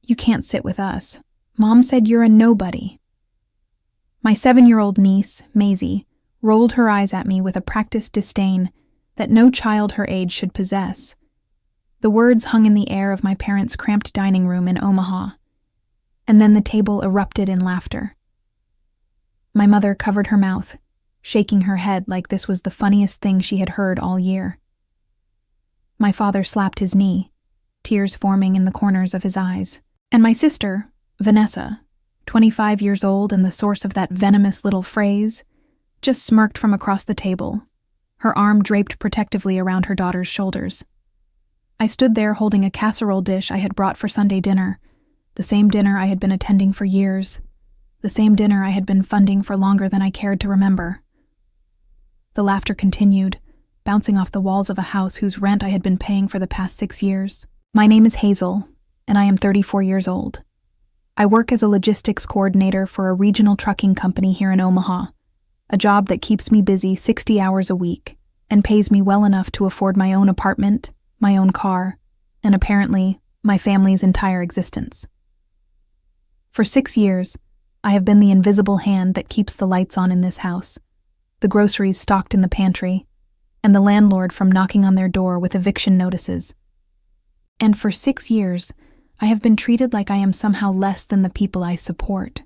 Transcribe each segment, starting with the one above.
You can't sit with us. Mom said you're a nobody." My 7-year-old niece, Maisie, rolled her eyes at me with a practiced disdain that no child her age should possess. The words hung in the air of my parents' cramped dining room in Omaha, and then the table erupted in laughter. My mother covered her mouth, shaking her head like this was the funniest thing she had heard all year. My father slapped his knee, tears forming in the corners of his eyes. And my sister, Vanessa, 25 years old and the source of that venomous little phrase, just smirked from across the table, her arm draped protectively around her daughter's shoulders. I stood there holding a casserole dish I had brought for Sunday dinner, the same dinner I had been attending for years, the same dinner I had been funding for longer than I cared to remember. The laughter continued, bouncing off the walls of a house whose rent I had been paying for the past 6 years. My name is Hazel, and I am 34 years old. I work as a logistics coordinator for a regional trucking company here in Omaha, a job that keeps me busy 60 hours a week and pays me well enough to afford my own apartment, my own car, and apparently my family's entire existence. For 6 years, I have been the invisible hand that keeps the lights on in this house, the groceries stocked in the pantry, and the landlord from knocking on their door with eviction notices. And for 6 years, I have been treated like I am somehow less than the people I support.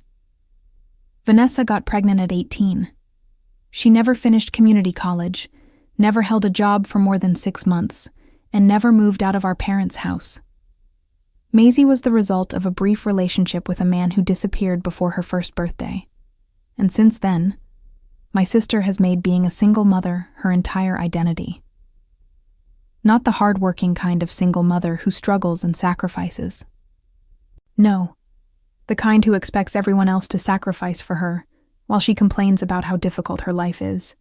Vanessa got pregnant at 18. She never finished community college, never held a job for more than 6 months, and never moved out of our parents' house. Maisie was the result of a brief relationship with a man who disappeared before her first birthday. And since then, my sister has made being a single mother her entire identity. Not the hard-working kind of single mother who struggles and sacrifices. No, the kind who expects everyone else to sacrifice for her, while she complains about how difficult her life is.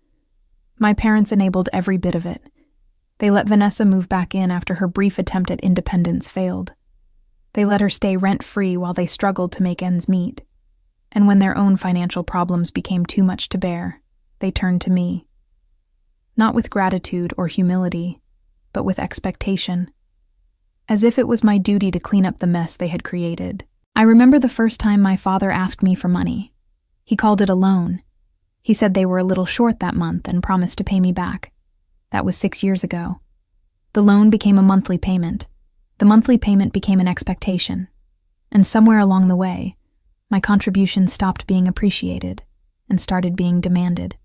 My parents enabled every bit of it. They let Vanessa move back in after her brief attempt at independence failed. They let her stay rent-free while they struggled to make ends meet. And when their own financial problems became too much to bear, they turned to me. Not with gratitude or humility, but with expectation. As if it was my duty to clean up the mess they had created. I remember the first time my father asked me for money. He called it a loan. He said they were a little short that month and promised to pay me back. That was 6 years ago. The loan became a monthly payment. The monthly payment became an expectation. And somewhere along the way, my contribution stopped being appreciated and started being demanded.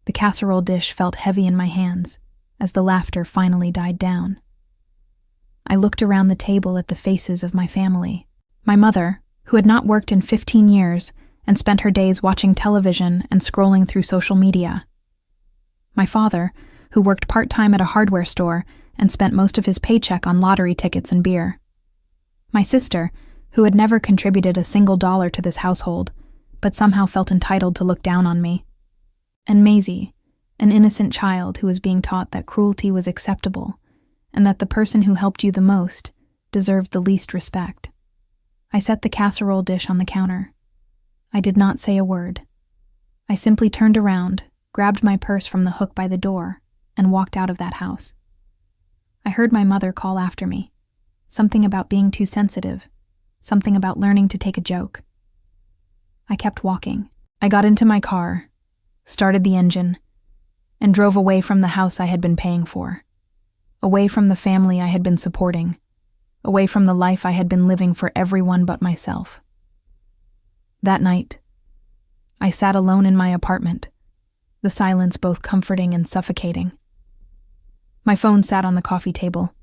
The casserole dish felt heavy in my hands as the laughter finally died down. I looked around the table at the faces of my family. My mother, who had not worked in 15 years and spent her days watching television and scrolling through social media. My father, who worked part-time at a hardware store and spent most of his paycheck on lottery tickets and beer. My sister, who had never contributed a single dollar to this household, but somehow felt entitled to look down on me. And Maisie, an innocent child who was being taught that cruelty was acceptable and that the person who helped you the most deserved the least respect. I set the casserole dish on the counter. I did not say a word. I simply turned around, grabbed my purse from the hook by the door, and walked out of that house. I heard my mother call after me. Something about being too sensitive. Something about learning to take a joke. I kept walking. I got into my car, started the engine, and drove away from the house I had been paying for. Away from the family I had been supporting. Away from the life I had been living for everyone but myself. That night, I sat alone in my apartment, the silence both comforting and suffocating. My phone sat on the coffee table,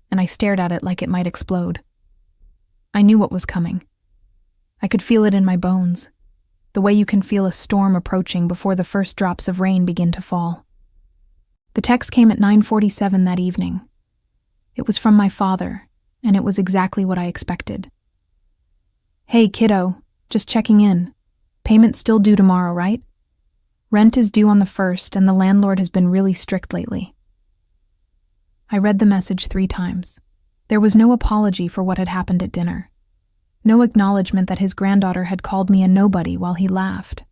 and I stared at it like it might explode. I knew what was coming. I could feel it in my bones, the way you can feel a storm approaching before the first drops of rain begin to fall. The text came at 9:47 that evening. It was from my father, and it was exactly what I expected. "Hey, kiddo, just checking in. Payment's still due tomorrow, right? Rent is due on the 1st, and the landlord has been really strict lately." I read the message 3 times. There was no apology for what had happened at dinner. No acknowledgement that his granddaughter had called me a nobody while he laughed.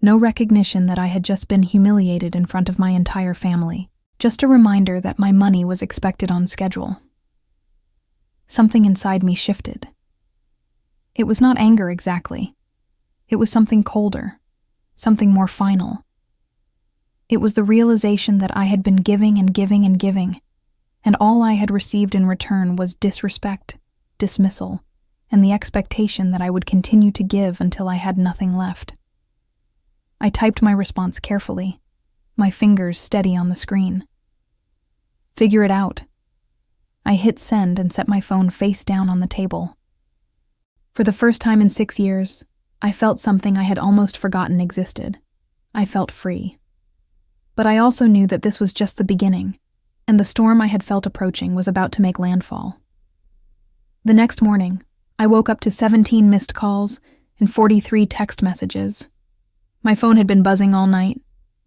No recognition that I had just been humiliated in front of my entire family. Just a reminder that my money was expected on schedule. something inside me shifted. It was not anger exactly. It was something colder, something more final. It was the realization that I had been giving and giving and giving, and all I had received in return was disrespect, dismissal, and the expectation that I would continue to give until I had nothing left. I typed my response carefully, my fingers steady on the screen. Figure it out. I hit send and set my phone face down on the table. For the first time in 6 years, I felt something I had almost forgotten existed. I felt free. But I also knew that this was just the beginning, and the storm I had felt approaching was about to make landfall. The next morning, I woke up to 17 missed calls and 43 text messages. My phone had been buzzing all night,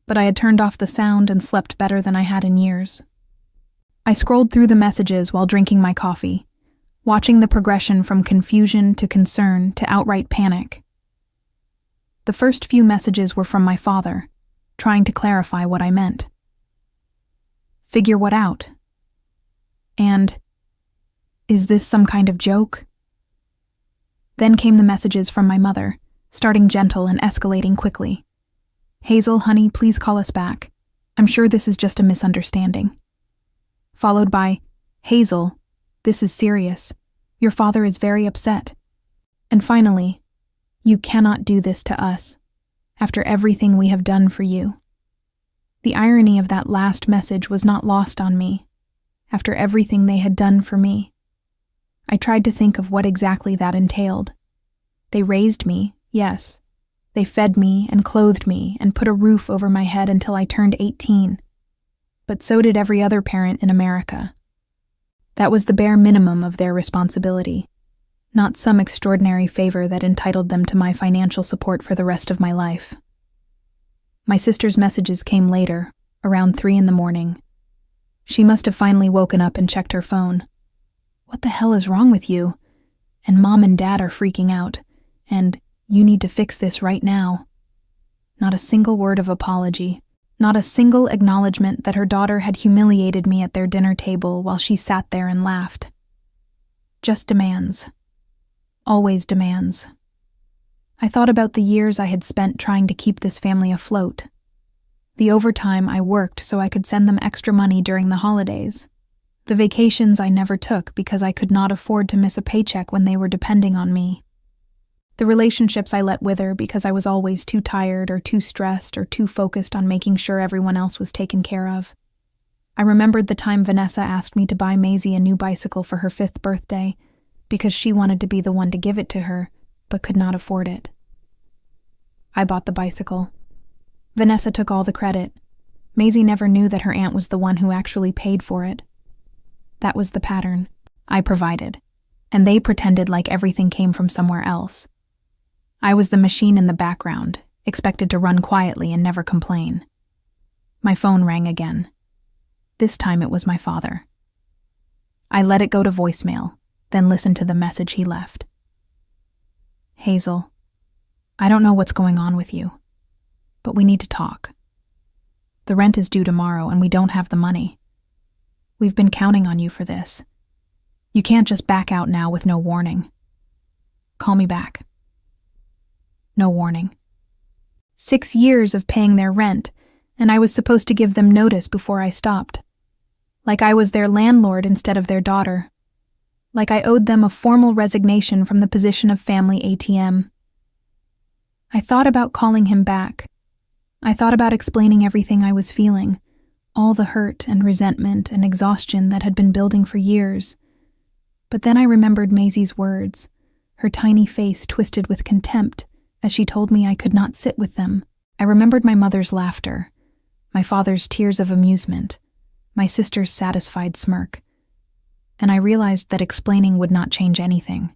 but I had turned off the sound and slept better than I had in years. I scrolled through the messages while drinking my coffee, watching the progression from confusion to concern to outright panic. The first few messages were from my father, trying to clarify what I meant. Figure what out? And, is this some kind of joke? Then came the messages from my mother, starting gentle and escalating quickly. Hazel, honey, please call us back. I'm sure this is just a misunderstanding. Followed by, Hazel, this is serious. Your father is very upset. And finally, you cannot do this to us, after everything we have done for you. The irony of that last message was not lost on me, after everything they had done for me. I tried to think of what exactly that entailed. They raised me, yes. They fed me and clothed me and put a roof over my head until I turned 18. But so did every other parent in America. That was the bare minimum of their responsibility, not some extraordinary favor that entitled them to my financial support for the rest of my life. My sister's messages came later, around 3 a.m. She must have finally woken up and checked her phone. What the hell is wrong with you? And Mom and Dad are freaking out, and you need to fix this right now. Not a single word of apology. Not a single acknowledgement that her daughter had humiliated me at their dinner table while she sat there and laughed. Just demands. Always demands. I thought about the years I had spent trying to keep this family afloat. The overtime I worked so I could send them extra money during the holidays. The vacations I never took because I could not afford to miss a paycheck when they were depending on me. The relationships I let wither because I was always too tired or too stressed or too focused on making sure everyone else was taken care of. I remembered the time Vanessa asked me to buy Maisie a new bicycle for her 5th birthday because she wanted to be the one to give it to her, but could not afford it. I bought the bicycle. Vanessa took all the credit. Maisie never knew that her aunt was the one who actually paid for it. That was the pattern. I provided, and they pretended like everything came from somewhere else. I was the machine in the background, expected to run quietly and never complain. My phone rang again. This time it was my father. I let it go to voicemail, then listened to the message he left. Hazel, I don't know what's going on with you, but we need to talk. The rent is due tomorrow and we don't have the money. We've been counting on you for this. You can't just back out now with no warning. Call me back. No warning. 6 years of paying their rent, and I was supposed to give them notice before I stopped. Like I was their landlord instead of their daughter. Like I owed them a formal resignation from the position of family ATM. I thought about calling him back. I thought about explaining everything I was feeling, all the hurt and resentment and exhaustion that had been building for years. But then I remembered Maisie's words, her tiny face twisted with contempt, as she told me I could not sit with them. I remembered my mother's laughter, my father's tears of amusement, my sister's satisfied smirk, and I realized that explaining would not change anything.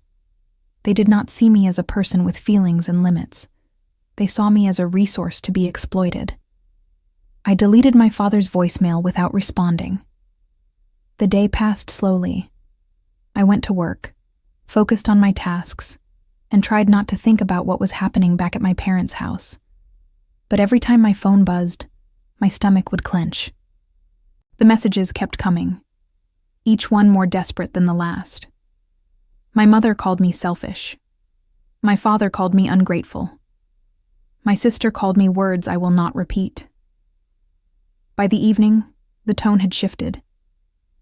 They did not see me as a person with feelings and limits. They saw me as a resource to be exploited. I deleted my father's voicemail without responding. The day passed slowly. I went to work, focused on my tasks, and tried not to think about what was happening back at my parents' house. But every time my phone buzzed, my stomach would clench. The messages kept coming, each one more desperate than the last. My mother called me selfish. My father called me ungrateful. My sister called me words I will not repeat. By the evening, the tone had shifted.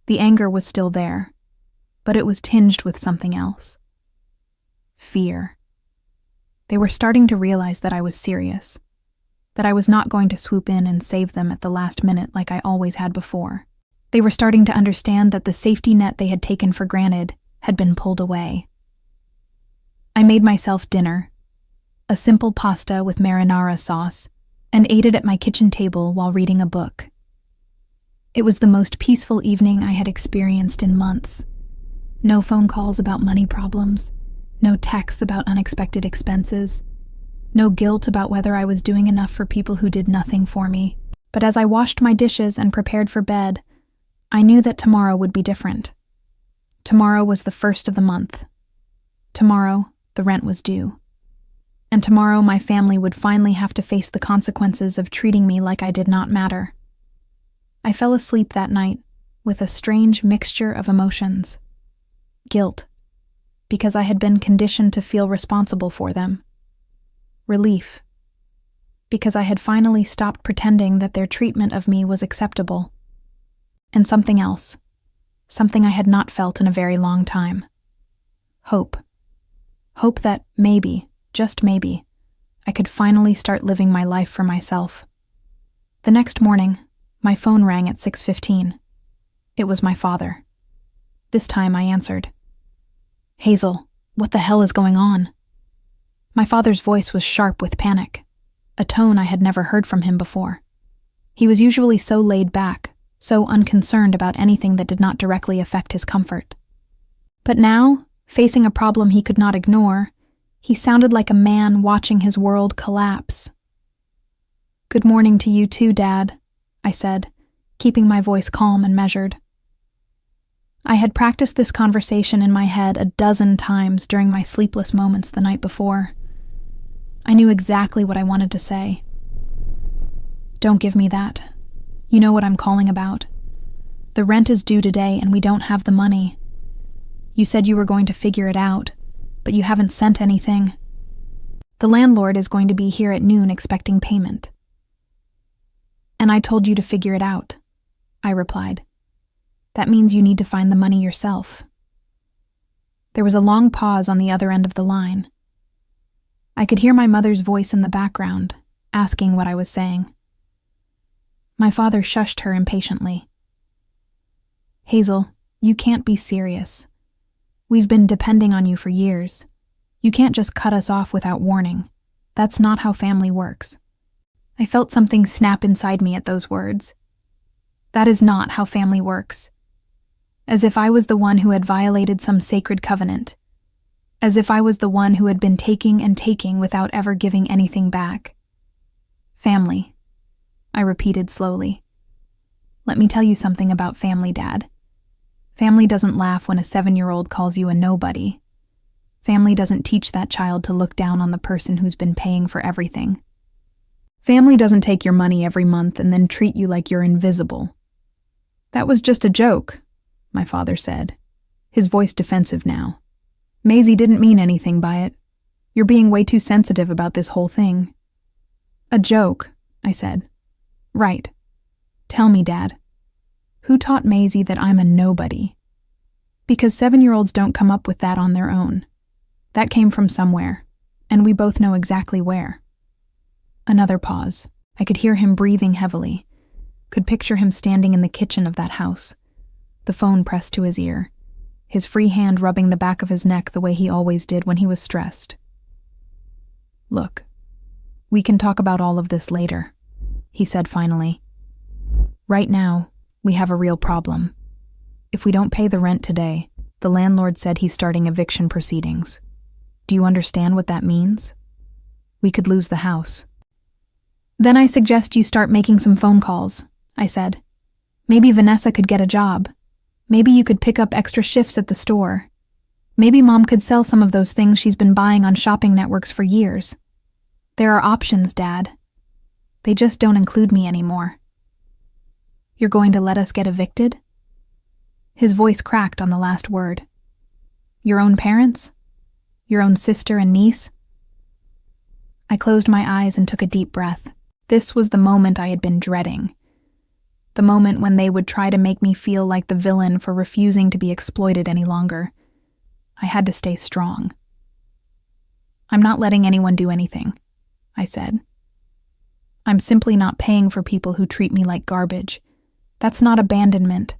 The anger was still there, but it was tinged with something else. Fear. They were starting to realize that I was serious, that I was not going to swoop in and save them at the last minute like I always had before. They were starting to understand that the safety net they had taken for granted had been pulled away. I made myself dinner, a simple pasta with marinara sauce, and ate it at my kitchen table while reading a book. It was the most peaceful evening I had experienced in months. No phone calls about money problems, no texts about unexpected expenses, no guilt about whether I was doing enough for people who did nothing for me. But as I washed my dishes and prepared for bed, I knew that tomorrow would be different. Tomorrow was the first of the month. Tomorrow, the rent was due. And tomorrow my family would finally have to face the consequences of treating me like I did not matter. I fell asleep that night with a strange mixture of emotions. Guilt, because I had been conditioned to feel responsible for them. Relief, because I had finally stopped pretending that their treatment of me was acceptable. And something else, something I had not felt in a very long time. Hope. Hope that maybe, just maybe, I could finally start living my life for myself. The next morning, my phone rang at 6:15. It was my father. This time I answered. "Hazel, what the hell is going on?" My father's voice was sharp with panic, a tone I had never heard from him before. He was usually so laid back, so unconcerned about anything that did not directly affect his comfort. But now, facing a problem he could not ignore, he sounded like a man watching his world collapse. "Good morning to you too, Dad," I said, keeping my voice calm and measured. I had practiced this conversation in my head a dozen times during my sleepless moments the night before. I knew exactly what I wanted to say. "Don't give me that. You know what I'm calling about. The rent is due today and we don't have the money. You said you were going to figure it out, but you haven't sent anything. The landlord is going to be here at noon expecting payment." "And I told you to figure it out," I replied. "That means you need to find the money yourself." There was a long pause on the other end of the line. I could hear my mother's voice in the background, asking what I was saying. My father shushed her impatiently. "Hazel, you can't be serious. We've been depending on you for years. You can't just cut us off without warning. That's not how family works." I felt something snap inside me at those words. That is not how family works. As if I was the one who had violated some sacred covenant. As if I was the one who had been taking and taking without ever giving anything back. "Family," I repeated slowly. "Let me tell you something about family, Dad. Family doesn't laugh when a 7-year-old calls you a nobody. Family doesn't teach that child to look down on the person who's been paying for everything. Family doesn't take your money every month and then treat you like you're invisible." "That was just a joke," my father said, his voice defensive now. "Maisie didn't mean anything by it. You're being way too sensitive about this whole thing." "A joke," I said. "Right. Tell me, Dad. Who taught Maisie that I'm a nobody?" Because 7-year-olds don't come up with that on their own. That came from somewhere, and we both know exactly where. Another pause. I could hear him breathing heavily, could picture him standing in the kitchen of that house, the phone pressed to his ear, his free hand rubbing the back of his neck the way he always did when he was stressed. "Look, we can talk about all of this later," he said finally. "Right now, we have a real problem. If we don't pay the rent today, the landlord said he's starting eviction proceedings. Do you understand what that means? We could lose the house." "Then I suggest you start making some phone calls," I said. "Maybe Vanessa could get a job. Maybe you could pick up extra shifts at the store. Maybe Mom could sell some of those things she's been buying on shopping networks for years. There are options, Dad. They just don't include me anymore." "You're going to let us get evicted?" His voice cracked on the last word. Your own parents? Your own sister and niece? I closed my eyes and took a deep breath. This was the moment I had been dreading. The moment when they would try to make me feel like the villain for refusing to be exploited any longer. I had to stay strong. I'm not letting anyone do anything, I said. I'm simply not paying for people who treat me like garbage. That's not abandonment.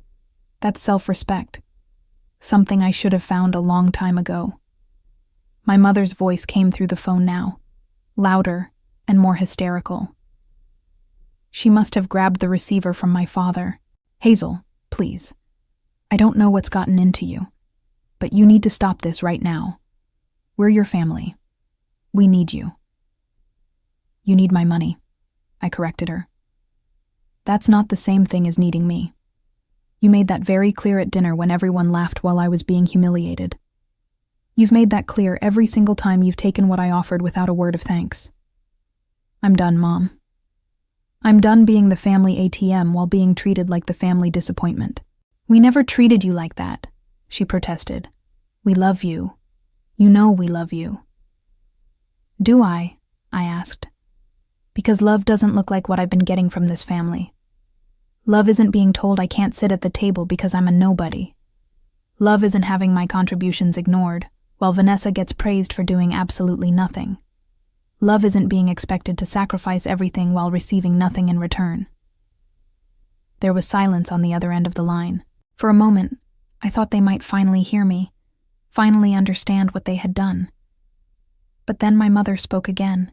That's self-respect. Something I should have found a long time ago. My mother's voice came through the phone now, louder and more hysterical. She must have grabbed the receiver from my father. Hazel, please. I don't know what's gotten into you, but you need to stop this right now. We're your family. We need you. You need my money, I corrected her. That's not the same thing as needing me. You made that very clear at dinner when everyone laughed while I was being humiliated. You've made that clear every single time you've taken what I offered without a word of thanks. I'm done, Mom. I'm done being the family ATM while being treated like the family disappointment. We never treated you like that, she protested. We love you. You know we love you. Do I asked. Because love doesn't look like what I've been getting from this family. Love isn't being told I can't sit at the table because I'm a nobody. Love isn't having my contributions ignored, while Vanessa gets praised for doing absolutely nothing. Love isn't being expected to sacrifice everything while receiving nothing in return. There was silence on the other end of the line. For a moment, I thought they might finally hear me, finally understand what they had done. But then my mother spoke again,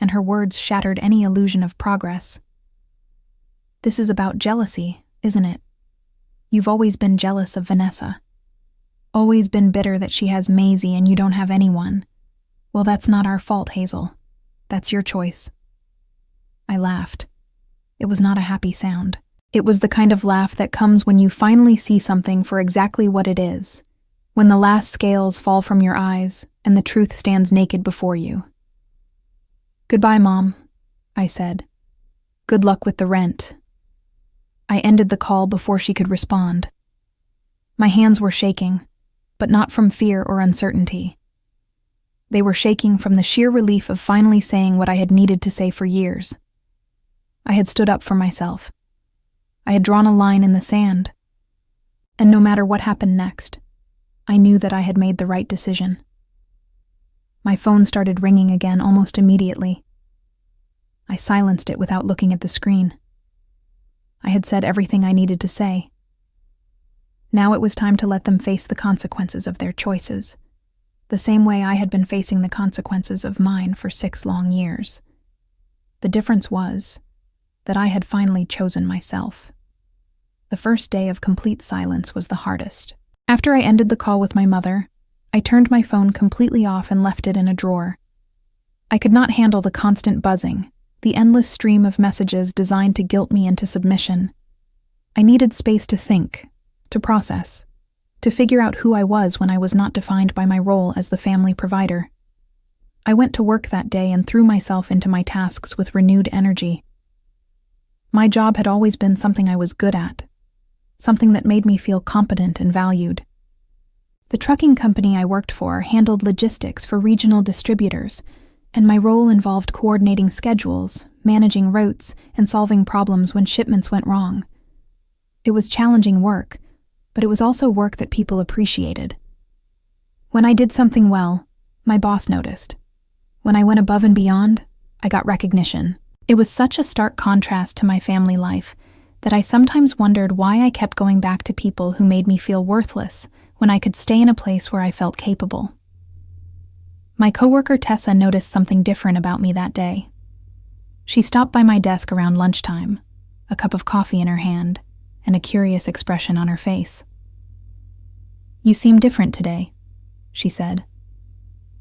and her words shattered any illusion of progress. This is about jealousy, isn't it? You've always been jealous of Vanessa. Always been bitter that she has Maisie and you don't have anyone. Well, that's not our fault, Hazel. That's your choice. I laughed. It was not a happy sound. It was the kind of laugh that comes when you finally see something for exactly what it is, when the last scales fall from your eyes and the truth stands naked before you. Goodbye, Mom, I said. Good luck with the rent. I ended the call before she could respond. My hands were shaking, but not from fear or uncertainty. They were shaking from the sheer relief of finally saying what I had needed to say for years. I had stood up for myself. I had drawn a line in the sand. And no matter what happened next, I knew that I had made the right decision. My phone started ringing again almost immediately. I silenced it without looking at the screen. I had said everything I needed to say. Now it was time to let them face the consequences of their choices, the same way I had been facing the consequences of mine for 6 long years. The difference was that I had finally chosen myself. The first day of complete silence was the hardest. After I ended the call with my mother, I turned my phone completely off and left it in a drawer. I could not handle the constant buzzing, the endless stream of messages designed to guilt me into submission. I needed space to think, to process, to figure out who I was when I was not defined by my role as the family provider. I went to work that day and threw myself into my tasks with renewed energy. My job had always been something I was good at, something that made me feel competent and valued. The trucking company I worked for handled logistics for regional distributors, and my role involved coordinating schedules, managing routes, and solving problems when shipments went wrong. It was challenging work, but it was also work that people appreciated. When I did something well, my boss noticed. When I went above and beyond, I got recognition. It was such a stark contrast to my family life that I sometimes wondered why I kept going back to people who made me feel worthless when I could stay in a place where I felt capable. My coworker Tessa noticed something different about me that day. She stopped by my desk around lunchtime, a cup of coffee in her hand, and a curious expression on her face. "You seem different today," she said.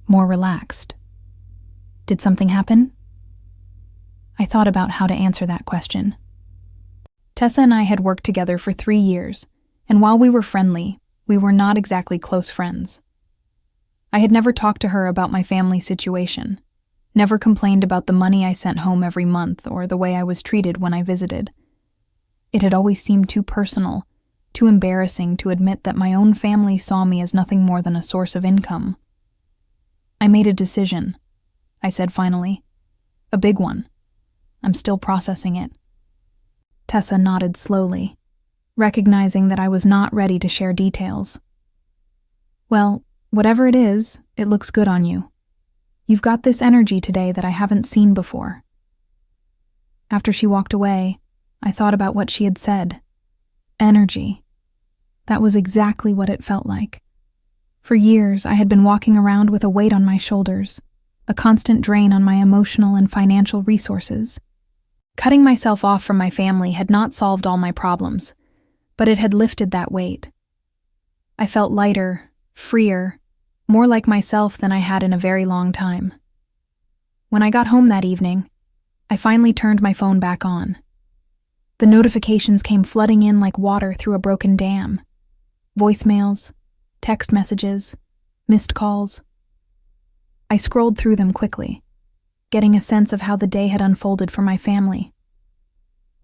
"More relaxed. Did something happen?" I thought about how to answer that question. Tessa and I had worked together for 3 years, and while we were friendly, we were not exactly close friends. I had never talked to her about my family situation, never complained about the money I sent home every month or the way I was treated when I visited. It had always seemed too personal, too embarrassing to admit that my own family saw me as nothing more than a source of income. I made a decision, I said finally. A big one. I'm still processing it. Tessa nodded slowly, recognizing that I was not ready to share details. Well, whatever it is, it looks good on you. You've got this energy today that I haven't seen before. After she walked away, I thought about what she had said. Energy. That was exactly what it felt like. For years, I had been walking around with a weight on my shoulders, a constant drain on my emotional and financial resources. Cutting myself off from my family had not solved all my problems, but it had lifted that weight. I felt lighter, freer, more like myself than I had in a very long time. When I got home that evening, I finally turned my phone back on. The notifications came flooding in like water through a broken dam. Voicemails, text messages, missed calls. I scrolled through them quickly, getting a sense of how the day had unfolded for my family.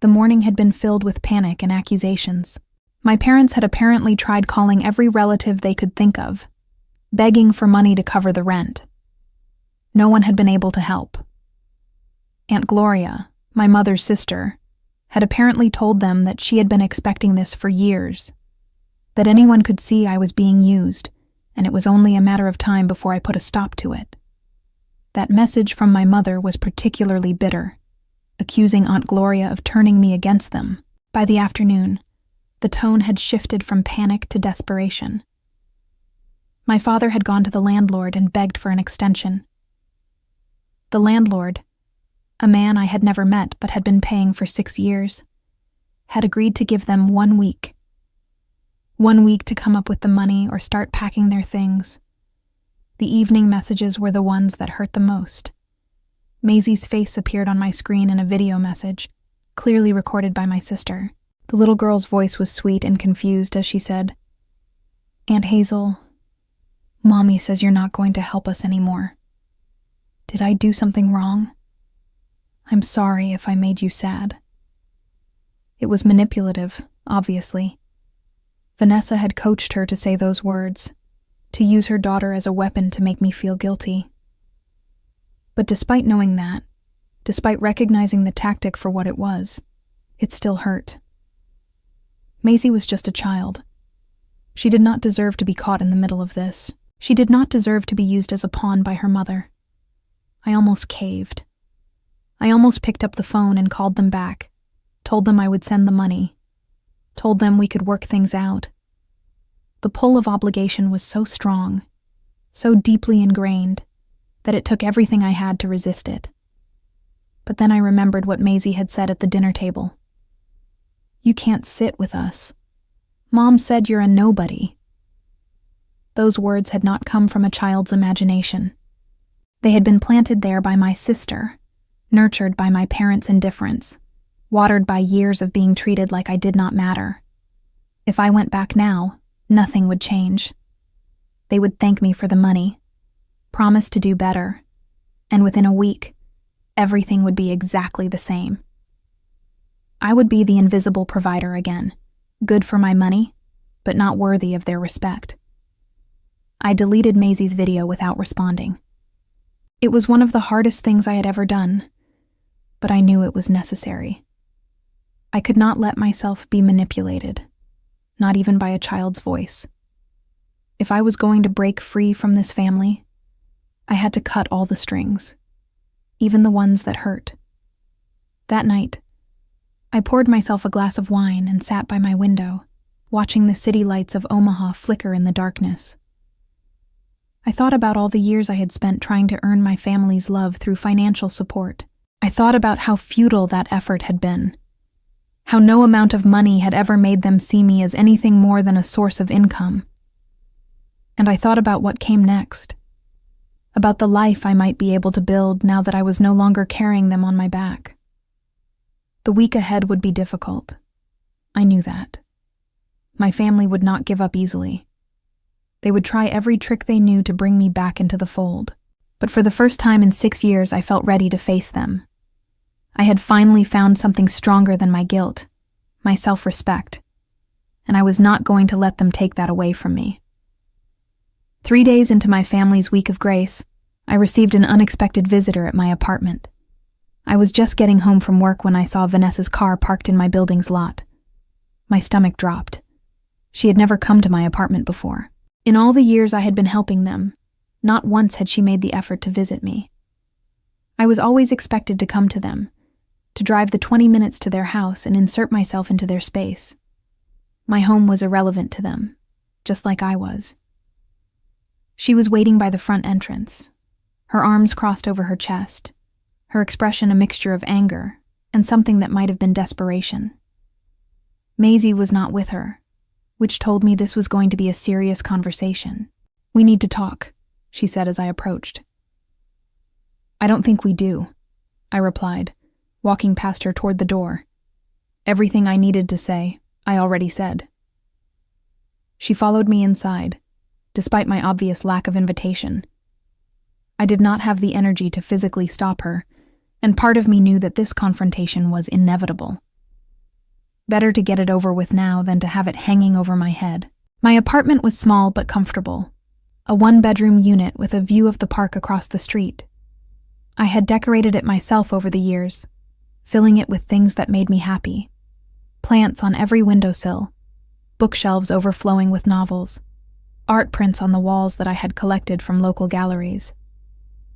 The morning had been filled with panic and accusations. My parents had apparently tried calling every relative they could think of, begging for money to cover the rent. No one had been able to help. Aunt Gloria, my mother's sister, had apparently told them that she had been expecting this for years, that anyone could see I was being used, and it was only a matter of time before I put a stop to it. That message from my mother was particularly bitter, accusing Aunt Gloria of turning me against them. By the afternoon, the tone had shifted from panic to desperation. My father had gone to the landlord and begged for an extension. The landlord, a man I had never met but had been paying for 6 years, had agreed to give them 1 week. 1 week to come up with the money or start packing their things. The evening messages were the ones that hurt the most. Maisie's face appeared on my screen in a video message, clearly recorded by my sister. The little girl's voice was sweet and confused as she said, "Aunt Hazel, Mommy says you're not going to help us anymore. Did I do something wrong? I'm sorry if I made you sad." It was manipulative, obviously. Vanessa had coached her to say those words, to use her daughter as a weapon to make me feel guilty. But despite knowing that, despite recognizing the tactic for what it was, it still hurt. Maisie was just a child. She did not deserve to be caught in the middle of this. She did not deserve to be used as a pawn by her mother. I almost caved. I almost picked up the phone and called them back, told them I would send the money, told them we could work things out. The pull of obligation was so strong, so deeply ingrained, that it took everything I had to resist it. But then I remembered what Maisie had said at the dinner table. "You can't sit with us. Mom said you're a nobody." Those words had not come from a child's imagination. They had been planted there by my sister, nurtured by my parents' indifference, watered by years of being treated like I did not matter. If I went back now, nothing would change. They would thank me for the money, promise to do better, and within a week, everything would be exactly the same. I would be the invisible provider again, good for my money, but not worthy of their respect. I deleted Maisie's video without responding. It was one of the hardest things I had ever done, but I knew it was necessary. I could not let myself be manipulated, not even by a child's voice. If I was going to break free from this family, I had to cut all the strings, even the ones that hurt. That night, I poured myself a glass of wine and sat by my window, watching the city lights of Omaha flicker in the darkness. I thought about all the years I had spent trying to earn my family's love through financial support. I thought about how futile that effort had been, how no amount of money had ever made them see me as anything more than a source of income. And I thought about what came next, about the life I might be able to build now that I was no longer carrying them on my back. The week ahead would be difficult. I knew that. My family would not give up easily. They would try every trick they knew to bring me back into the fold. But for the first time in 6 years, I felt ready to face them. I had finally found something stronger than my guilt, my self-respect. and I was not going to let them take that away from me. 3 days into my family's week of grace, I received an unexpected visitor at my apartment. I was just getting home from work when I saw Vanessa's car parked in my building's lot. My stomach dropped. She had never come to my apartment before. In all the years I had been helping them, not once had she made the effort to visit me. I was always expected to come to them, to drive the 20 minutes to their house and insert myself into their space. My home was irrelevant to them, just like I was. She was waiting by the front entrance, her arms crossed over her chest, her expression a mixture of anger and something that might have been desperation. Maisie was not with her, which told me this was going to be a serious conversation. "We need to talk," she said as I approached. "I don't think we do," I replied, walking past her toward the door. Everything I needed to say, I already said. She followed me inside, despite my obvious lack of invitation. I did not have the energy to physically stop her, and part of me knew that this confrontation was inevitable. Better to get it over with now than to have it hanging over my head. My apartment was small but comfortable, a 1-bedroom unit with a view of the park across the street. I had decorated it myself over the years, filling it with things that made me happy. Plants on every windowsill, bookshelves overflowing with novels, art prints on the walls that I had collected from local galleries.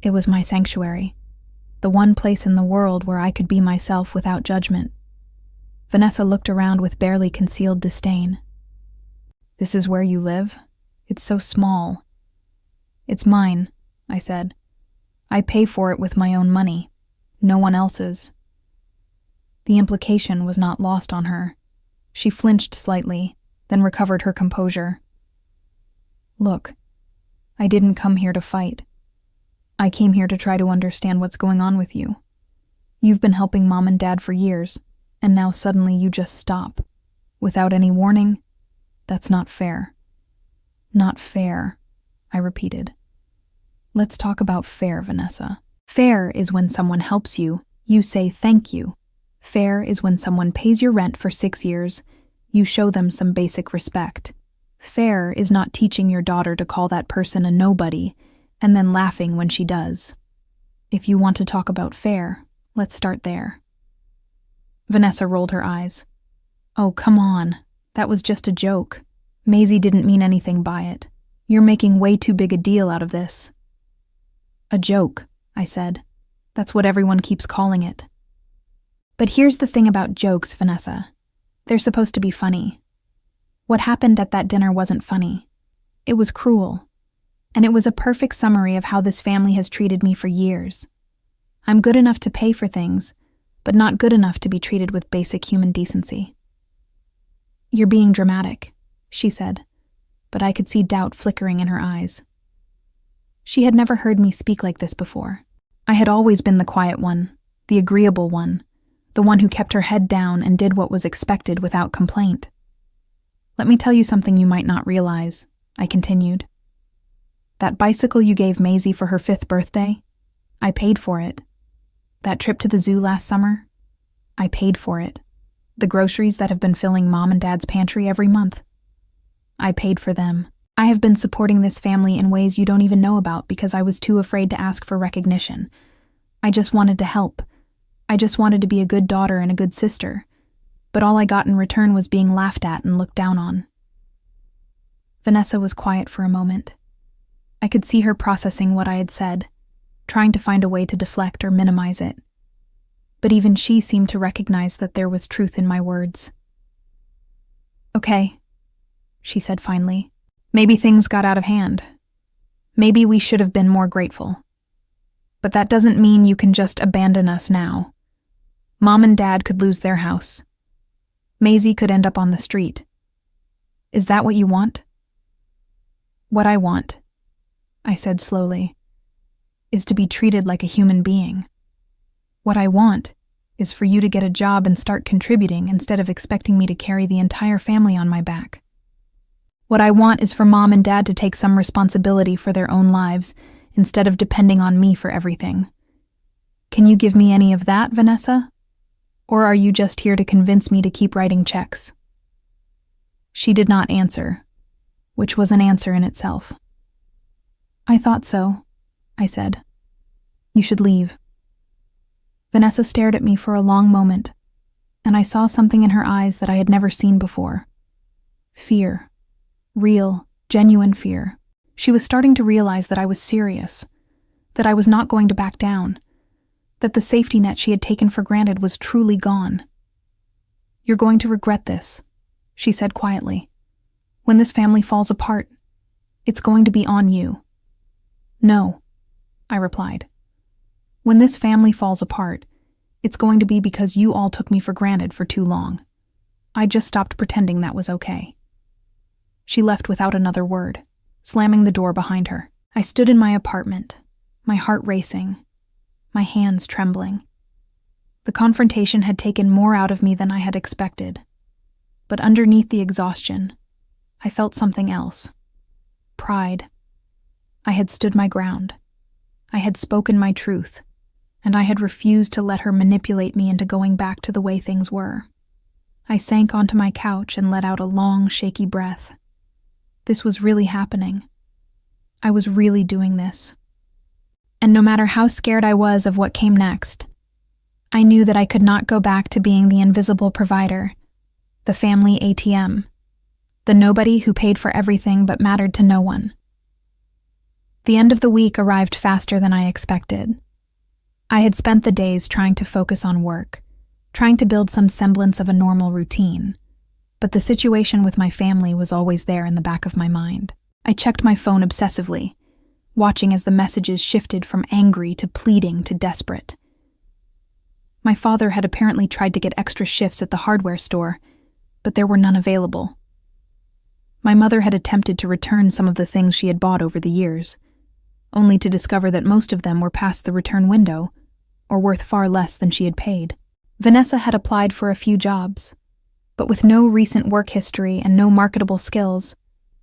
It was my sanctuary, the one place in the world where I could be myself without judgment. Vanessa looked around with barely concealed disdain. "This is where you live? It's so small." "It's mine," I said. "I pay for it with my own money, no one else's." The implication was not lost on her. She flinched slightly, then recovered her composure. "Look, I didn't come here to fight. I came here to try to understand what's going on with you. You've been helping Mom and Dad for years, and now suddenly you just stop. Without any warning? That's not fair." "Not fair," I repeated. "Let's talk about fair, Vanessa. Fair is when someone helps you, you say thank you. Fair is when someone pays your rent for 6 years, you show them some basic respect. Fair is not teaching your daughter to call that person a nobody and then laughing when she does. If you want to talk about fair, let's start there." Vanessa rolled her eyes. "Oh, come on. That was just a joke. Maisie didn't mean anything by it. You're making way too big a deal out of this." "A joke," I said. "That's what everyone keeps calling it." "But here's the thing about jokes, Vanessa. They're supposed to be funny. What happened at that dinner wasn't funny. It was cruel. And it was a perfect summary of how this family has treated me for years. I'm good enough to pay for things, but not good enough to be treated with basic human decency." "You're being dramatic," she said, but I could see doubt flickering in her eyes. She had never heard me speak like this before. I had always been the quiet one, the agreeable one, the one who kept her head down and did what was expected without complaint. "Let me tell you something you might not realize," I continued. "That bicycle you gave Maisie for her 5th birthday, I paid for it. That trip to the zoo last summer, I paid for it. The groceries that have been filling Mom and Dad's pantry every month, I paid for them. I have been supporting this family in ways you don't even know about because I was too afraid to ask for recognition. I just wanted to help. I just wanted to be a good daughter and a good sister. But all I got in return was being laughed at and looked down on." Vanessa was quiet for a moment. I could see her processing what I had said, trying to find a way to deflect or minimize it. But even she seemed to recognize that there was truth in my words. "Okay," she said finally. "Maybe things got out of hand. Maybe we should have been more grateful. But that doesn't mean you can just abandon us now. Mom and Dad could lose their house. Maisie could end up on the street. Is that what you want?" "What I want," I said slowly, "is to be treated like a human being. What I want is for you to get a job and start contributing instead of expecting me to carry the entire family on my back. What I want is for Mom and Dad to take some responsibility for their own lives instead of depending on me for everything. Can you give me any of that, Vanessa? Or are you just here to convince me to keep writing checks?" She did not answer, which was an answer in itself. "I thought so," I said. "You should leave." Vanessa stared at me for a long moment, and I saw something in her eyes that I had never seen before. Fear. Real, genuine fear. She was starting to realize that I was serious, that I was not going to back down, that the safety net she had taken for granted was truly gone. "You're going to regret this," she said quietly. "When this family falls apart, it's going to be on you." "No," I replied. "When this family falls apart, it's going to be because you all took me for granted for too long. I just stopped pretending that was okay." She left without another word, slamming the door behind her. I stood in my apartment, my heart racing, my hands trembling. The confrontation had taken more out of me than I had expected, but underneath the exhaustion, I felt something else. Pride. I had stood my ground. I had spoken my truth, and I had refused to let her manipulate me into going back to the way things were. I sank onto my couch and let out a long, shaky breath. This was really happening. I was really doing this. And no matter how scared I was of what came next, I knew that I could not go back to being the invisible provider, the family ATM, the nobody who paid for everything but mattered to no one. The end of the week arrived faster than I expected. I had spent the days trying to focus on work, trying to build some semblance of a normal routine, but the situation with my family was always there in the back of my mind. I checked my phone obsessively, watching as the messages shifted from angry to pleading to desperate. My father had apparently tried to get extra shifts at the hardware store, but there were none available. My mother had attempted to return some of the things she had bought over the years, only to discover that most of them were past the return window, or worth far less than she had paid. Vanessa had applied for a few jobs, but with no recent work history and no marketable skills,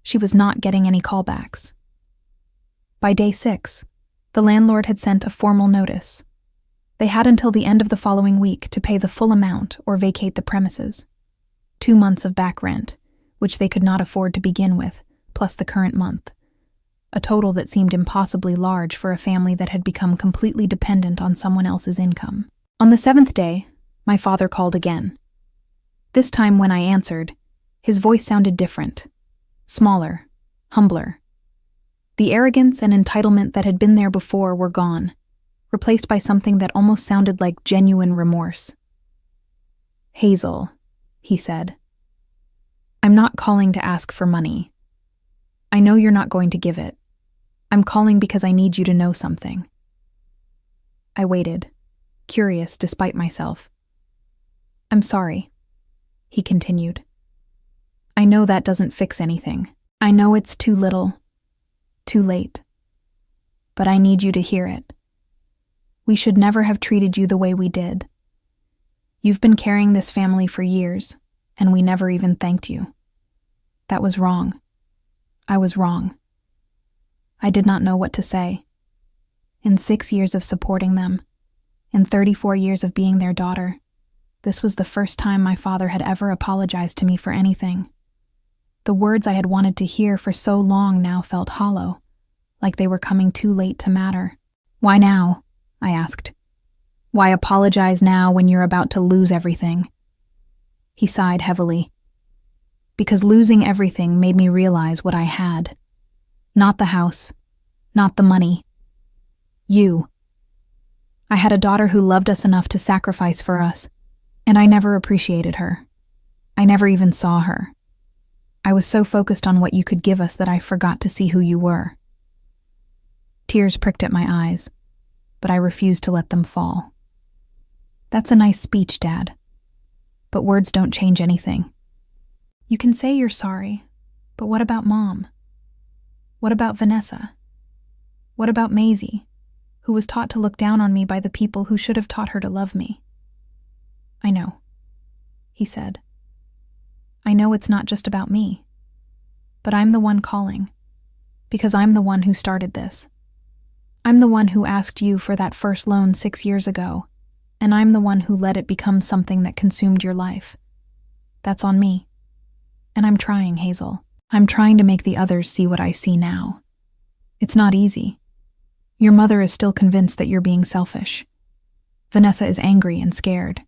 she was not getting any callbacks. By day 6, the landlord had sent a formal notice. They had until the end of the following week to pay the full amount or vacate the premises. 2 months of back rent, which they could not afford to begin with, plus the current month. A total that seemed impossibly large for a family that had become completely dependent on someone else's income. On the 7th day, my father called again. This time when I answered, his voice sounded different, smaller, humbler. The arrogance and entitlement that had been there before were gone, replaced by something that almost sounded like genuine remorse. "Hazel," he said, "I'm not calling to ask for money. I know you're not going to give it. I'm calling because I need you to know something." I waited, curious despite myself. "I'm sorry," he continued. "I know that doesn't fix anything. I know it's too little, too late. But I need you to hear it. We should never have treated you the way we did. You've been carrying this family for years, and we never even thanked you. That was wrong. I was wrong. I did not know what to say. In 6 years of supporting them, in 34 years of being their daughter, this was the first time my father had ever apologized to me for anything. The words I had wanted to hear for so long now felt hollow, like they were coming too late to matter. "Why now?" I asked. "Why apologize now when you're about to lose everything?" He sighed heavily. "Because losing everything made me realize what I had. Not the house, not the money. You. I had a daughter who loved us enough to sacrifice for us, and I never appreciated her. I never even saw her. I was so focused on what you could give us that I forgot to see who you were." Tears pricked at my eyes, but I refused to let them fall. "That's a nice speech, Dad. But words don't change anything. You can say you're sorry, but what about Mom? What about Vanessa? What about Maisie, who was taught to look down on me by the people who should have taught her to love me?" "I know," he said. "I know it's not just about me. But I'm the one calling, because I'm the one who started this. I'm the one who asked you for that first loan 6 years ago, and I'm the one who let it become something that consumed your life. That's on me. And I'm trying, Hazel. I'm trying to make the others see what I see now. It's not easy. Your mother is still convinced that you're being selfish. Vanessa is angry and scared.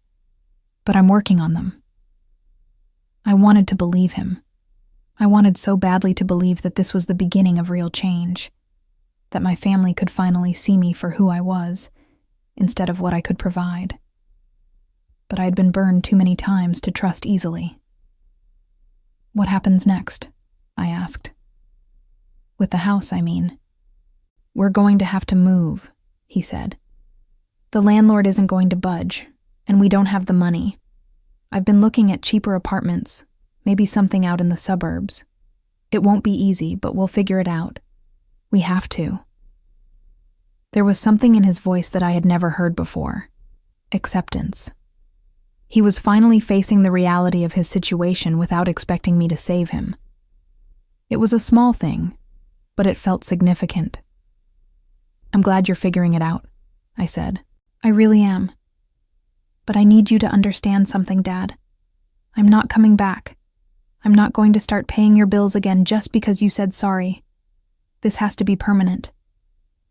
But I'm working on them. I wanted to believe him. I wanted so badly to believe that this was the beginning of real change, that my family could finally see me for who I was, instead of what I could provide. But I had been burned too many times to trust easily. What happens next? I asked. With the house, I mean. We're going to have to move, he said. The landlord isn't going to budge, and we don't have the money. I've been looking at cheaper apartments, maybe something out in the suburbs. It won't be easy, but we'll figure it out. We have to. There was something in his voice that I had never heard before. Acceptance. He was finally facing the reality of his situation without expecting me to save him. It was a small thing, but it felt significant. I'm glad you're figuring it out, I said. I really am. But I need you to understand something, Dad. I'm not coming back. I'm not going to start paying your bills again just because you said sorry. This has to be permanent.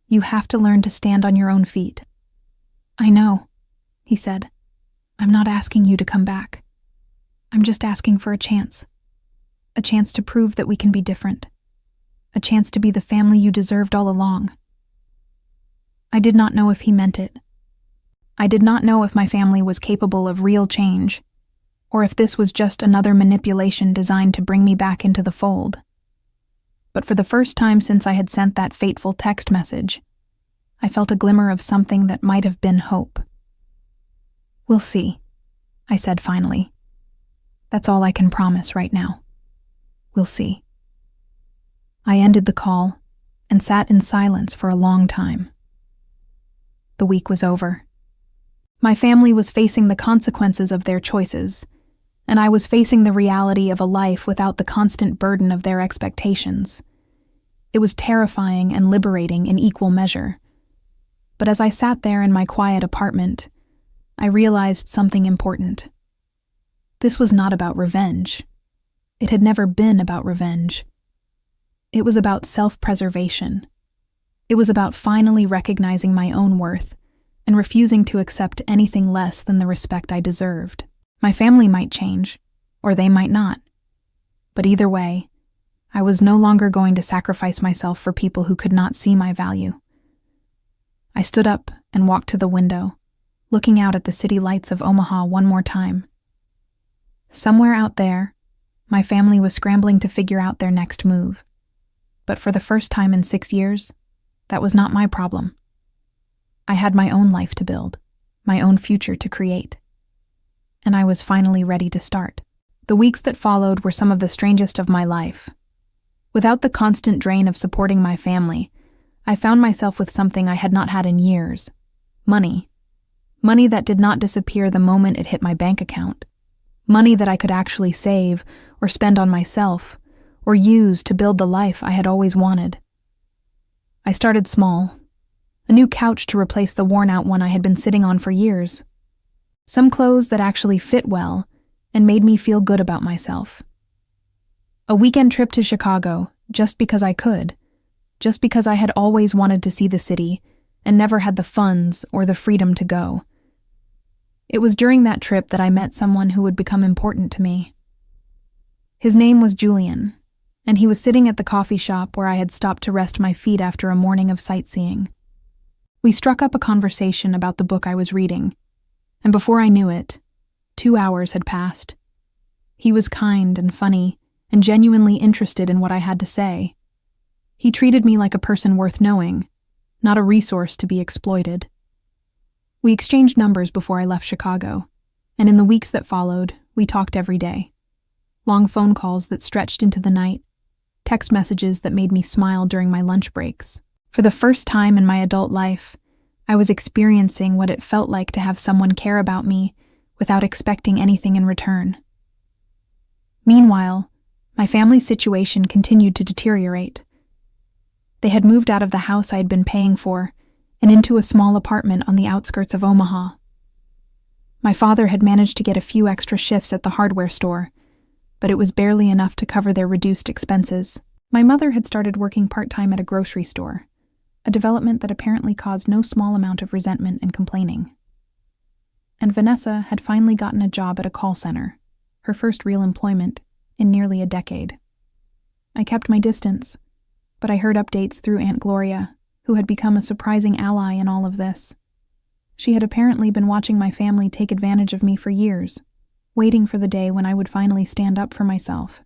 You have to learn to stand on your own feet. I know, he said. I'm not asking you to come back. I'm just asking for a chance. A chance to prove that we can be different. A chance to be the family you deserved all along. I did not know if he meant it. I did not know if my family was capable of real change, or if this was just another manipulation designed to bring me back into the fold. But for the first time since I had sent that fateful text message, I felt a glimmer of something that might have been hope. We'll see, I said finally. That's all I can promise right now. We'll see. I ended the call and sat in silence for a long time. The week was over. My family was facing the consequences of their choices, and I was facing the reality of a life without the constant burden of their expectations. It was terrifying and liberating in equal measure. But as I sat there in my quiet apartment, I realized something important. This was not about revenge. It had never been about revenge. It was about self-preservation. It was about finally recognizing my own worth and refusing to accept anything less than the respect I deserved. My family might change, or they might not. But either way, I was no longer going to sacrifice myself for people who could not see my value. I stood up and walked to the window, looking out at the city lights of Omaha one more time. Somewhere out there, my family was scrambling to figure out their next move. But for the first time in 6 years, that was not my problem. I had my own life to build, my own future to create. And I was finally ready to start. The weeks that followed were some of the strangest of my life. Without the constant drain of supporting my family, I found myself with something I had not had in years. Money. Money that did not disappear the moment it hit my bank account. Money that I could actually save or spend on myself or use to build the life I had always wanted. I started small. A new couch to replace the worn-out one I had been sitting on for years. Some clothes that actually fit well and made me feel good about myself. A weekend trip to Chicago, just because I could. Just because I had always wanted to see the city and never had the funds or the freedom to go. It was during that trip that I met someone who would become important to me. His name was Julian, and he was sitting at the coffee shop where I had stopped to rest my feet after a morning of sightseeing. We struck up a conversation about the book I was reading, and before I knew it, 2 hours had passed. He was kind and funny and genuinely interested in what I had to say. He treated me like a person worth knowing, not a resource to be exploited. We exchanged numbers before I left Chicago, and in the weeks that followed, we talked every day. Long phone calls that stretched into the night, text messages that made me smile during my lunch breaks. For the first time in my adult life, I was experiencing what it felt like to have someone care about me without expecting anything in return. Meanwhile, my family's situation continued to deteriorate. They had moved out of the house I had been paying for and into a small apartment on the outskirts of Omaha. My father had managed to get a few extra shifts at the hardware store, but it was barely enough to cover their reduced expenses. My mother had started working part-time at a grocery store, a development that apparently caused no small amount of resentment and complaining. And Vanessa had finally gotten a job at a call center, her first real employment in nearly a decade. I kept my distance, but I heard updates through Aunt Gloria, who had become a surprising ally in all of this. She had apparently been watching my family take advantage of me for years, waiting for the day when I would finally stand up for myself.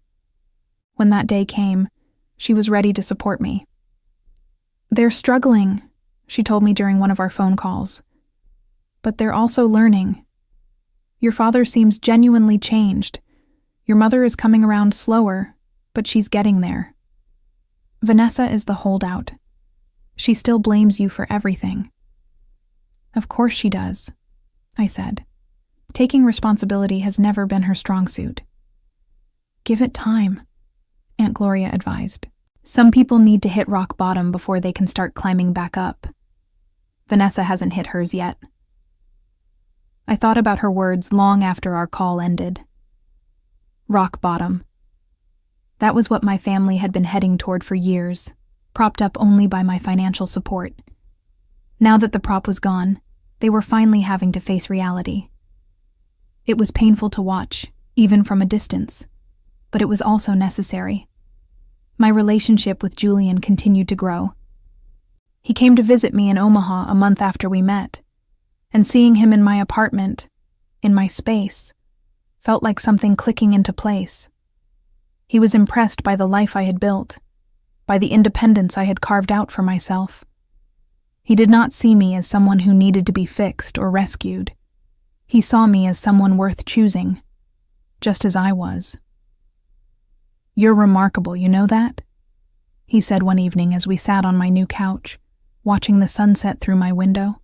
When that day came, she was ready to support me. "They're struggling," she told me during one of our phone calls. "But they're also learning. Your father seems genuinely changed. Your mother is coming around slower, but she's getting there. Vanessa is the holdout. She still blames you for everything." "Of course she does," I said. Taking responsibility has never been her strong suit. "Give it time," Aunt Gloria advised. "Some people need to hit rock bottom before they can start climbing back up. Vanessa hasn't hit hers yet." I thought about her words long after our call ended. Rock bottom. That was what my family had been heading toward for years, propped up only by my financial support. Now that the prop was gone, they were finally having to face reality. It was painful to watch, even from a distance, but it was also necessary. My relationship with Julian continued to grow. He came to visit me in Omaha a month after we met, and seeing him in my apartment, in my space, felt like something clicking into place. He was impressed by the life I had built, by the independence I had carved out for myself. He did not see me as someone who needed to be fixed or rescued. He saw me as someone worth choosing, just as I was. "You're remarkable, you know that?" he said one evening as we sat on my new couch, watching the sunset through my window.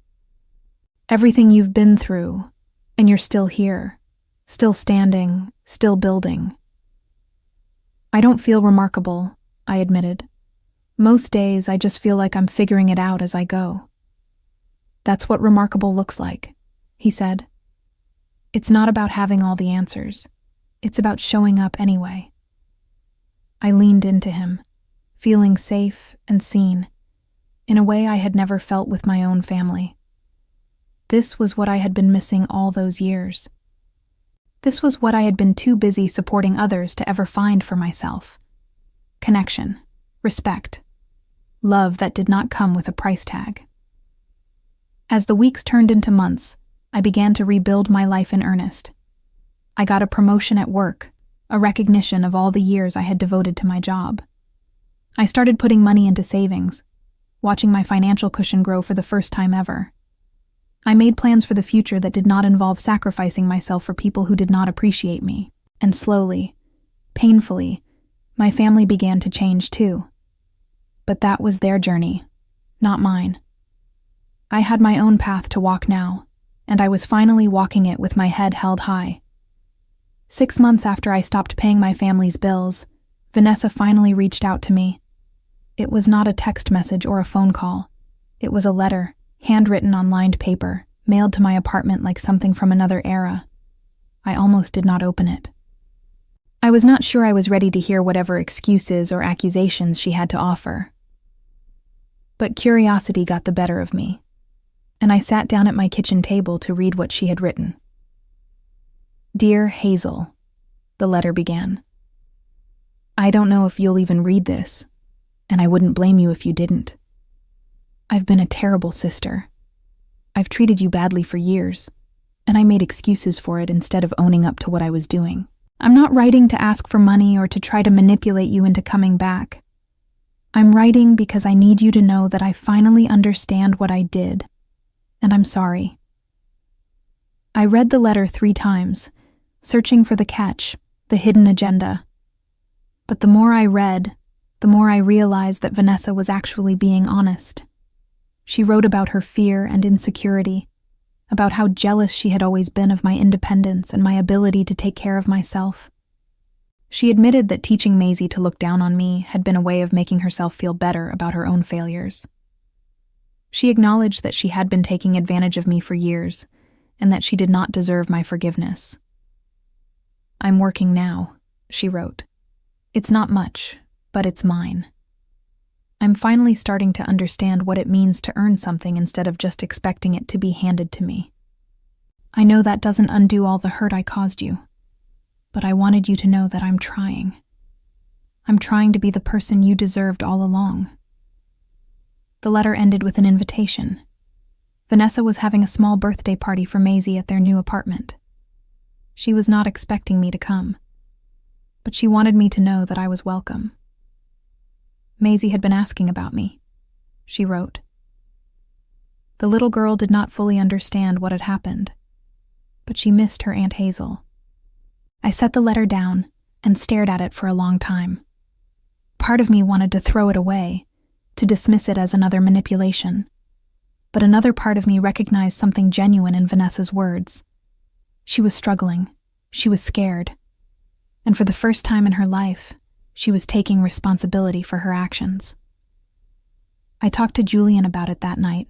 "Everything you've been through, and you're still here, still standing, still building." "I don't feel remarkable," I admitted. "Most days I just feel like I'm figuring it out as I go." "That's what remarkable looks like," he said. "It's not about having all the answers. It's about showing up anyway." I leaned into him, feeling safe and seen, in a way I had never felt with my own family. This was what I had been missing all those years. This was what I had been too busy supporting others to ever find for myself. Connection, respect, love that did not come with a price tag. As the weeks turned into months, I began to rebuild my life in earnest. I got a promotion at work, a recognition of all the years I had devoted to my job. I started putting money into savings, watching my financial cushion grow for the first time ever. I made plans for the future that did not involve sacrificing myself for people who did not appreciate me, and slowly, painfully, my family began to change too. But that was their journey, not mine. I had my own path to walk now, and I was finally walking it with my head held high. 6 months after I stopped paying my family's bills, Vanessa finally reached out to me. It was not a text message or a phone call. It was a letter, handwritten on lined paper, mailed to my apartment like something from another era. I almost did not open it. I was not sure I was ready to hear whatever excuses or accusations she had to offer. But curiosity got the better of me, and I sat down at my kitchen table to read what she had written. "Dear Hazel," the letter began. "I don't know if you'll even read this, and I wouldn't blame you if you didn't. I've been a terrible sister. I've treated you badly for years, and I made excuses for it instead of owning up to what I was doing. I'm not writing to ask for money or to try to manipulate you into coming back. I'm writing because I need you to know that I finally understand what I did, and I'm sorry." I read the letter 3 times, searching for the catch, the hidden agenda. But the more I read, the more I realized that Vanessa was actually being honest. She wrote about her fear and insecurity, about how jealous she had always been of my independence and my ability to take care of myself. She admitted that teaching Maisie to look down on me had been a way of making herself feel better about her own failures. She acknowledged that she had been taking advantage of me for years, and that she did not deserve my forgiveness. "I'm working now," she wrote. It's not much, but it's mine. I'm finally starting to understand what it means to earn something instead of just expecting it to be handed to me. I know that doesn't undo all the hurt I caused you, but I wanted you to know that I'm trying. I'm trying to be the person you deserved all along. The letter ended with an invitation. Vanessa was having a small birthday party for Maisie at their new apartment. She was not expecting me to come, but she wanted me to know that I was welcome. Maisie had been asking about me, she wrote. The little girl did not fully understand what had happened, but she missed her Aunt Hazel. I set the letter down and stared at it for a long time. Part of me wanted to throw it away, to dismiss it as another manipulation, but another part of me recognized something genuine in Vanessa's words. She was struggling, she was scared, and for the first time in her life, she was taking responsibility for her actions. I talked to Julian about it that night,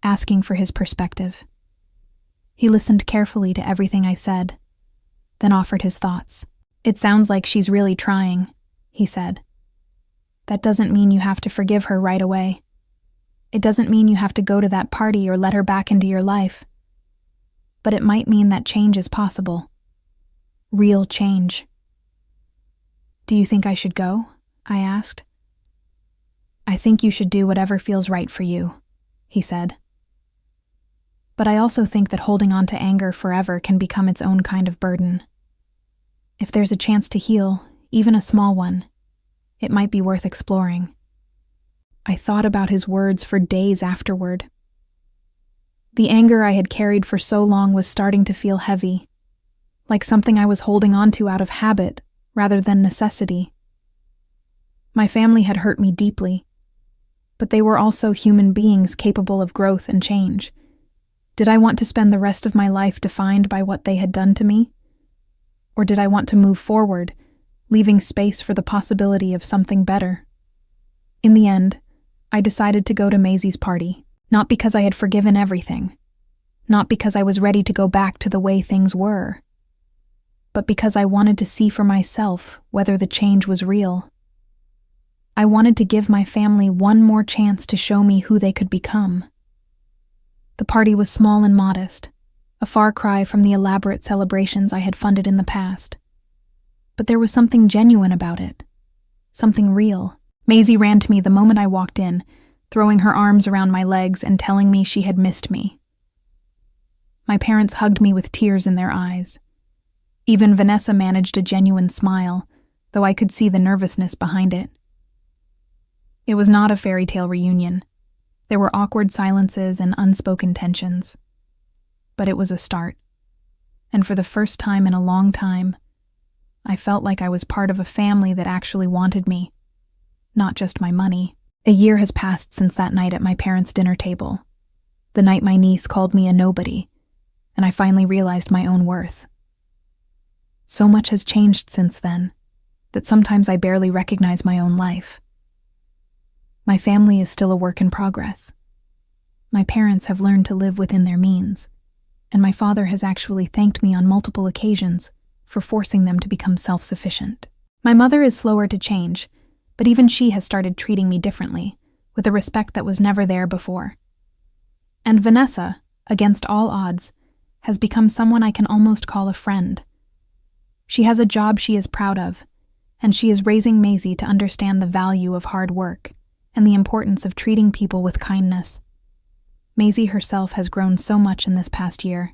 asking for his perspective. He listened carefully to everything I said, then offered his thoughts. It sounds like she's really trying, he said. That doesn't mean you have to forgive her right away. It doesn't mean you have to go to that party or let her back into your life. But it might mean that change is possible. Real change. Do you think I should go? I asked. I think you should do whatever feels right for you, he said. But I also think that holding on to anger forever can become its own kind of burden. If there's a chance to heal, even a small one, it might be worth exploring. I thought about his words for days afterward. The anger I had carried for so long was starting to feel heavy, like something I was holding on to out of habit rather than necessity. My family had hurt me deeply, but they were also human beings capable of growth and change. Did I want to spend the rest of my life defined by what they had done to me? Or did I want to move forward, leaving space for the possibility of something better? In the end, I decided to go to Maisie's party, not because I had forgiven everything, not because I was ready to go back to the way things were, but because I wanted to see for myself whether the change was real. I wanted to give my family one more chance to show me who they could become. The party was small and modest, a far cry from the elaborate celebrations I had funded in the past. But there was something genuine about it, something real. Maisie ran to me the moment I walked in, throwing her arms around my legs and telling me she had missed me. My parents hugged me with tears in their eyes. Even Vanessa managed a genuine smile, though I could see the nervousness behind it. It was not a fairy tale reunion. There were awkward silences and unspoken tensions. But it was a start. And for the first time in a long time, I felt like I was part of a family that actually wanted me, not just my money. A year has passed since that night at my parents' dinner table, the night my niece called me a nobody, and I finally realized my own worth. So much has changed since then, that sometimes I barely recognize my own life. My family is still a work in progress. My parents have learned to live within their means, and my father has actually thanked me on multiple occasions for forcing them to become self-sufficient. My mother is slower to change, but even she has started treating me differently, with a respect that was never there before. And Vanessa, against all odds, has become someone I can almost call a friend. She has a job she is proud of, and she is raising Maisie to understand the value of hard work and the importance of treating people with kindness. Maisie herself has grown so much in this past year.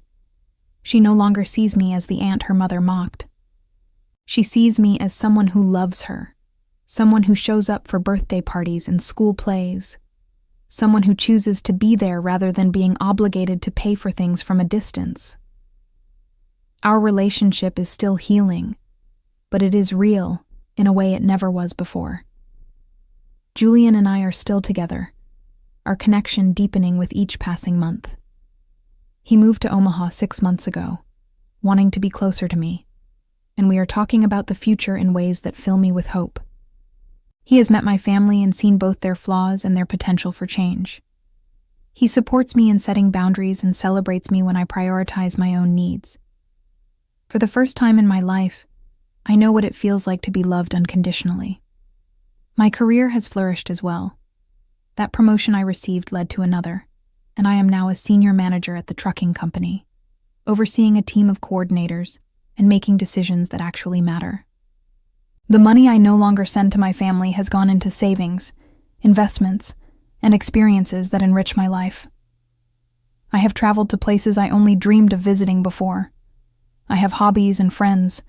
She no longer sees me as the aunt her mother mocked. She sees me as someone who loves her, someone who shows up for birthday parties and school plays, someone who chooses to be there rather than being obligated to pay for things from a distance. Our relationship is still healing, but it is real in a way it never was before. Julian and I are still together, our connection deepening with each passing month. He moved to Omaha 6 months ago, wanting to be closer to me, and we are talking about the future in ways that fill me with hope. He has met my family and seen both their flaws and their potential for change. He supports me in setting boundaries and celebrates me when I prioritize my own needs. For the first time in my life, I know what it feels like to be loved unconditionally. My career has flourished as well. That promotion I received led to another, and I am now a senior manager at the trucking company, overseeing a team of coordinators and making decisions that actually matter. The money I no longer send to my family has gone into savings, investments, and experiences that enrich my life. I have traveled to places I only dreamed of visiting before. I have hobbies and friends,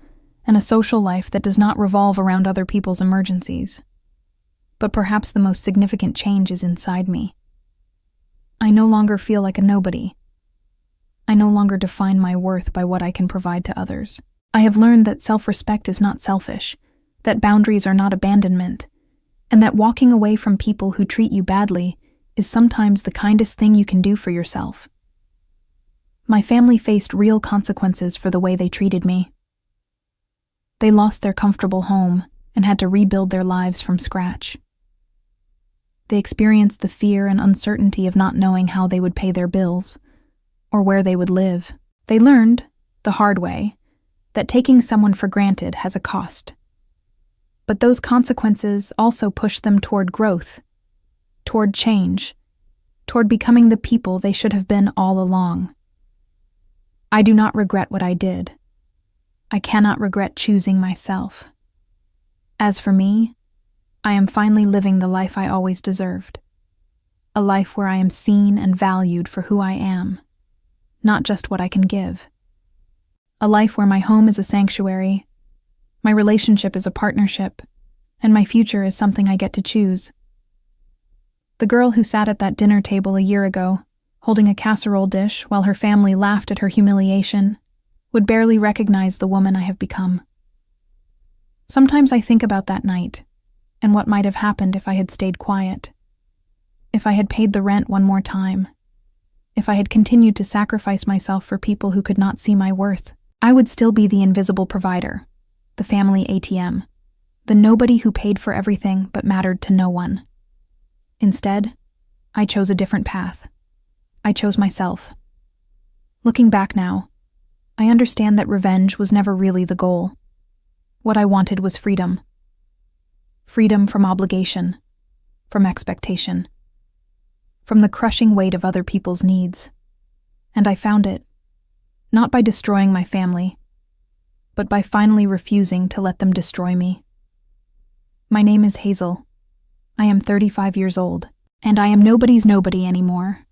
and a social life that does not revolve around other people's emergencies. But perhaps the most significant change is inside me. I no longer feel like a nobody. I no longer define my worth by what I can provide to others. I have learned that self-respect is not selfish, that boundaries are not abandonment, and that walking away from people who treat you badly is sometimes the kindest thing you can do for yourself. My family faced real consequences for the way they treated me. They lost their comfortable home and had to rebuild their lives from scratch. They experienced the fear and uncertainty of not knowing how they would pay their bills or where they would live. They learned, the hard way, that taking someone for granted has a cost. But those consequences also push them toward growth, toward change, toward becoming the people they should have been all along. I do not regret what I did. I cannot regret choosing myself. As for me, I am finally living the life I always deserved. A life where I am seen and valued for who I am, not just what I can give. A life where my home is a sanctuary, my relationship is a partnership, and my future is something I get to choose. The girl who sat at that dinner table a year ago, holding a casserole dish while her family laughed at her humiliation, would barely recognize the woman I have become. Sometimes I think about that night, and what might have happened if I had stayed quiet, if I had paid the rent one more time, if I had continued to sacrifice myself for people who could not see my worth. I would still be the invisible provider, the family ATM, the nobody who paid for everything but mattered to no one. Instead, I chose a different path. I chose myself. Looking back now, I understand that revenge was never really the goal. What I wanted was freedom. Freedom from obligation, from expectation, from the crushing weight of other people's needs. And I found it, not by destroying my family, but by finally refusing to let them destroy me. My name is Hazel. I am 35 years old, and I am nobody's nobody anymore.